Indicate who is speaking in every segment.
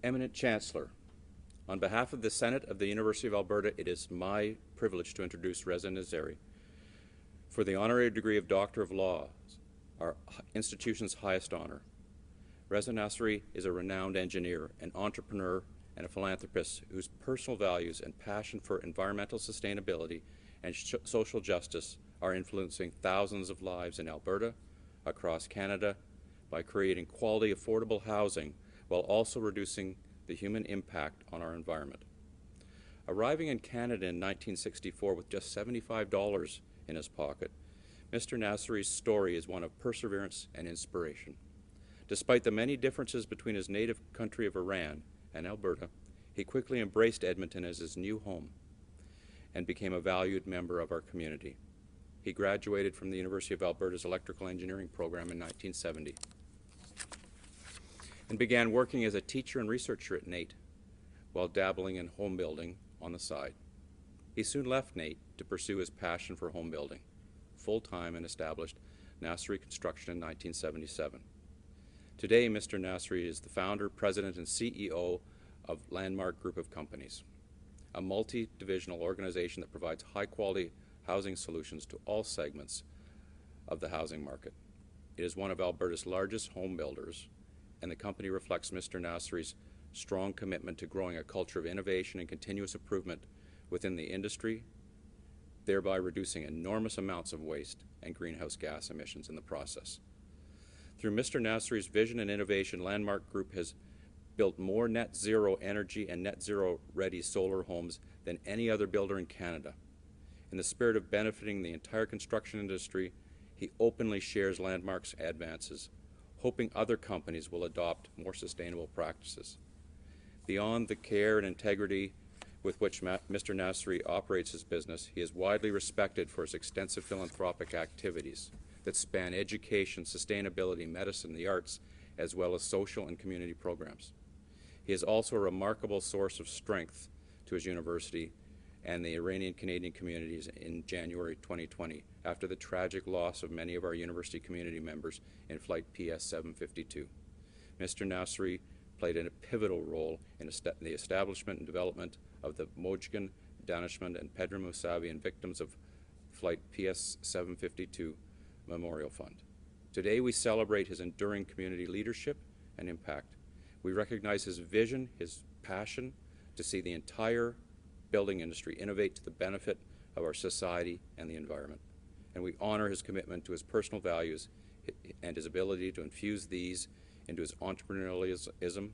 Speaker 1: Eminent Chancellor, on behalf of the Senate of the University of Alberta, it is my privilege to introduce Reza Nasseri for the honorary degree of Doctor of Laws, our institution's highest honor. Reza Nasseri is a renowned engineer, an entrepreneur, and a philanthropist whose personal values and passion for environmental sustainability and social justice are influencing thousands of lives in Alberta, across Canada, by creating quality, affordable housing while also reducing the human impact on our environment. Arriving in Canada in 1964 with just $75 in his pocket, Mr. Nasseri's story is one of perseverance and inspiration. Despite the many differences between his native country of Iran and Alberta, he quickly embraced Edmonton as his new home and became a valued member of our community. He graduated from the University of Alberta's electrical engineering program in 1970 and began working as a teacher and researcher at NAIT while dabbling in home building on the side. He soon left NAIT to pursue his passion for home building full-time and established Nasseri Construction in 1977. Today, Mr. Nasseri is the founder, president, and CEO of Landmark Group of Companies, a multi-divisional organization that provides high-quality housing solutions to all segments of the housing market. It is one of Alberta's largest home builders, and the company reflects Mr. Nasseri's strong commitment to growing a culture of innovation and continuous improvement within the industry, thereby reducing enormous amounts of waste and greenhouse gas emissions in the process. Through Mr. Nasseri's vision and innovation, Landmark Group has built more net zero energy and net zero ready solar homes than any other builder in Canada. In the spirit of benefiting the entire construction industry, he openly shares Landmark's advances, hoping other companies will adopt more sustainable practices. Beyond the care and integrity with which Mr. Nasseri operates his business, he is widely respected for his extensive philanthropic activities that span education, sustainability, medicine, the arts, as well as social and community programs. He is also a remarkable source of strength to his university and the Iranian-Canadian communities in January 2020, after the tragic loss of many of our university community members in Flight PS 752. Mr. Nasseri played a pivotal role in the establishment and development of the Mojgan, Danishmand, and Pedram Mousavian victims of Flight PS 752 Memorial Fund. Today we celebrate his enduring community leadership and impact. We recognize his vision, his passion to see the entire building industry innovate to the benefit of our society and the environment. And we honor his commitment to his personal values and his ability to infuse these into his entrepreneurialism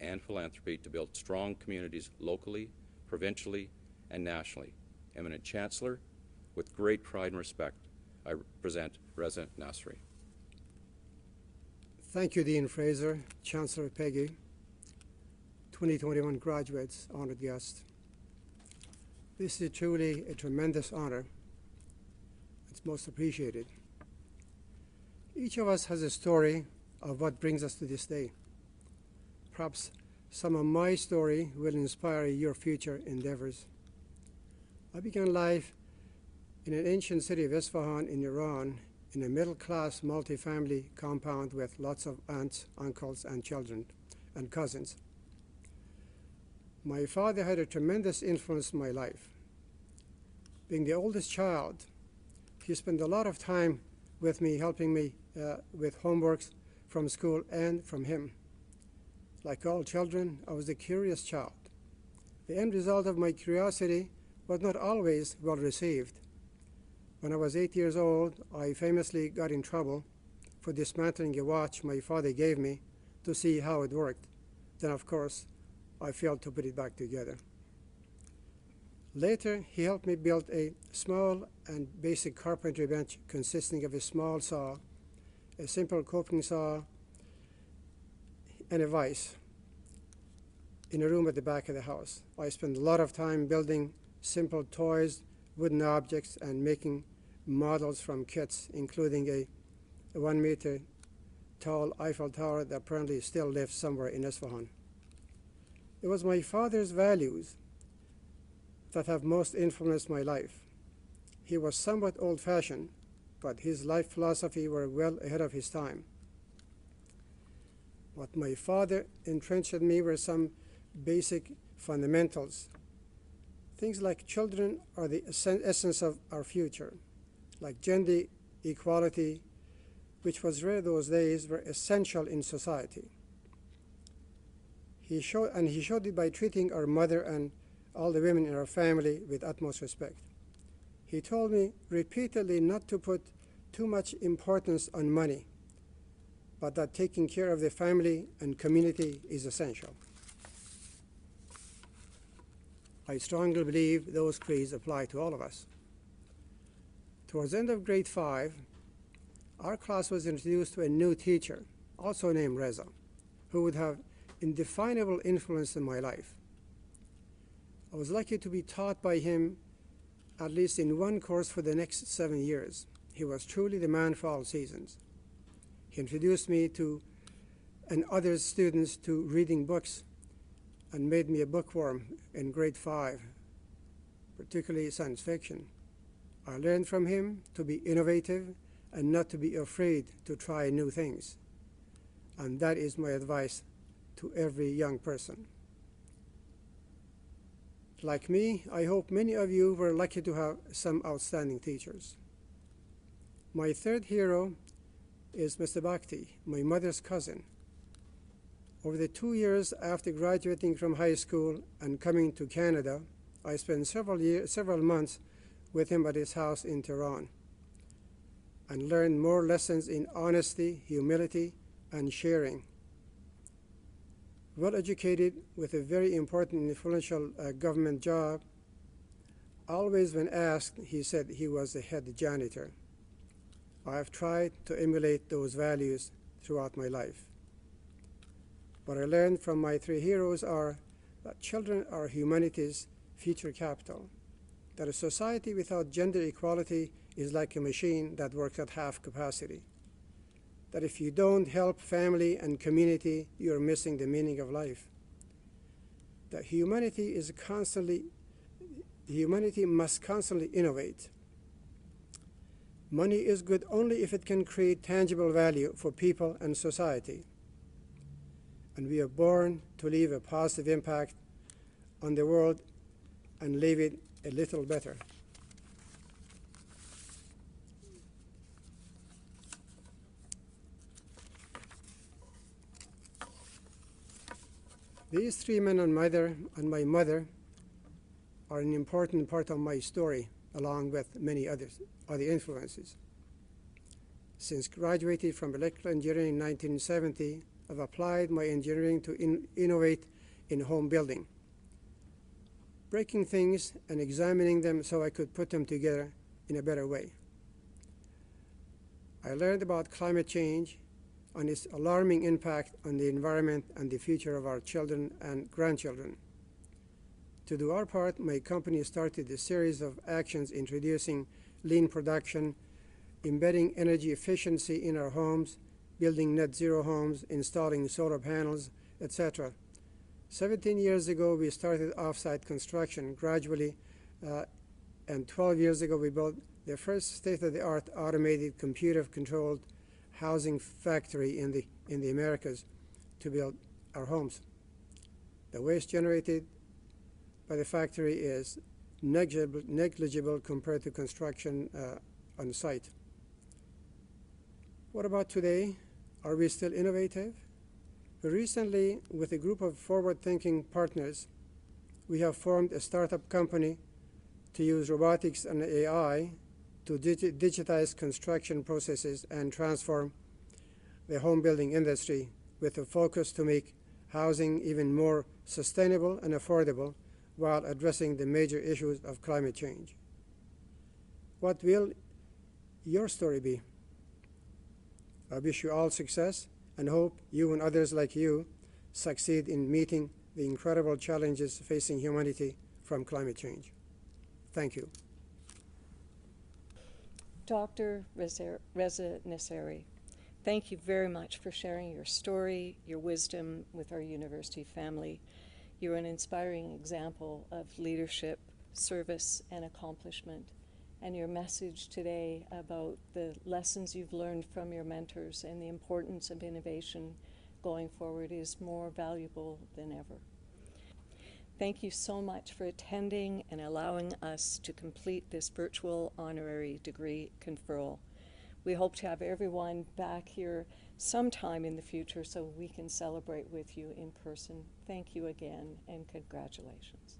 Speaker 1: and philanthropy to build strong communities locally, provincially, and nationally. Eminent Chancellor, with great pride and respect, I present Reza Nasseri.
Speaker 2: Thank you, Dean Fraser, Chancellor Peggy, 2021 graduates, honored guests. This is truly a tremendous honor. It's most appreciated. Each of us has a story of what brings us to this day. Perhaps some of my story will inspire your future endeavors. I began life in an ancient city of Isfahan in Iran in a middle-class multi-family compound with lots of aunts, uncles, and children and cousins. My father had a tremendous influence in my life. Being the oldest child, he spent a lot of time with me, helping me with homeworks from school and from him. Like all children, I was a curious child. The end result of my curiosity was not always well received. When I was 8 years old, I famously got in trouble for dismantling a watch my father gave me to see how it worked. Then, of course, I failed to put it back together. Later, he helped me build a small and basic carpentry bench consisting of a small saw, a simple coping saw, and a vise in a room at the back of the house. I spent a lot of time building simple toys, wooden objects, and making models from kits, including a 1 meter tall Eiffel Tower that apparently still lives somewhere in Isfahan. It was my father's values that have most influenced my life. He was somewhat old-fashioned, but his life philosophy were well ahead of his time. What my father entrenched in me were some basic fundamentals. Things like children are the essence of our future, like gender equality, which was rare those days, were essential in society. He showed it by treating our mother and all the women in our family with utmost respect. He told me repeatedly not to put too much importance on money, but that taking care of the family and community is essential. I strongly believe those creeds apply to all of us. Towards the end of grade 5, our class was introduced to a new teacher, also named Reza, who would have indefinable influence in my life. I was lucky to be taught by him at least in one course for the next 7 years. He was truly the man for all seasons. He introduced me to and other students to reading books and made me a bookworm in grade 5, particularly science fiction. I learned from him to be innovative and not to be afraid to try new things. And that is my advice to every young person. Like me, I hope many of you were lucky to have some outstanding teachers. My third hero is Mr. Bhakti, my mother's cousin. Over the 2 years after graduating from high school and coming to Canada, I spent several months with him at his house in Tehran and learned more lessons in honesty, humility, and sharing. Well educated with a very important and influential government job, always when asked, he said he was the head janitor. I have tried to emulate those values throughout my life. What I learned from my three heroes are that children are humanity's future capital, that a society without gender equality is like a machine that works at half capacity, that if you don't help family and community, you're missing the meaning of life, that humanity must constantly innovate. Money is good only if it can create tangible value for people and society. And we are born to leave a positive impact on the world and leave it a little better. These three men and my mother are an important part of my story, along with many other influences. Since graduating from electrical engineering in 1970, I've applied my engineering to innovate in home building, breaking things and examining them so I could put them together in a better way. I learned about climate change and its alarming impact on the environment and the future of our children and grandchildren. To do our part, my company started a series of actions introducing lean production, embedding energy efficiency in our homes, building net zero homes, installing solar panels, etc. 17 years ago, we started off-site construction gradually, and 12 years ago, we built the first state-of-the-art automated computer-controlled housing factory in the Americas to build our homes. The waste generated by the factory is negligible compared to construction on site. What about today? Are we still innovative? Recently, with a group of forward-thinking partners, we have formed a startup company to use robotics and AI to digitize construction processes and transform the home building industry with a focus to make housing even more sustainable and affordable while addressing the major issues of climate change. What will your story be? I wish you all success and hope you and others like you succeed in meeting the incredible challenges facing humanity from climate change. Thank you.
Speaker 3: Dr. Reza Nasseri, thank you very much for sharing your story, your wisdom with our university family. You're an inspiring example of leadership, service, and accomplishment. And your message today about the lessons you've learned from your mentors and the importance of innovation going forward is more valuable than ever. Thank you so much for attending and allowing us to complete this virtual honorary degree conferral. We hope to have everyone back here sometime in the future so we can celebrate with you in person. Thank you again, and congratulations.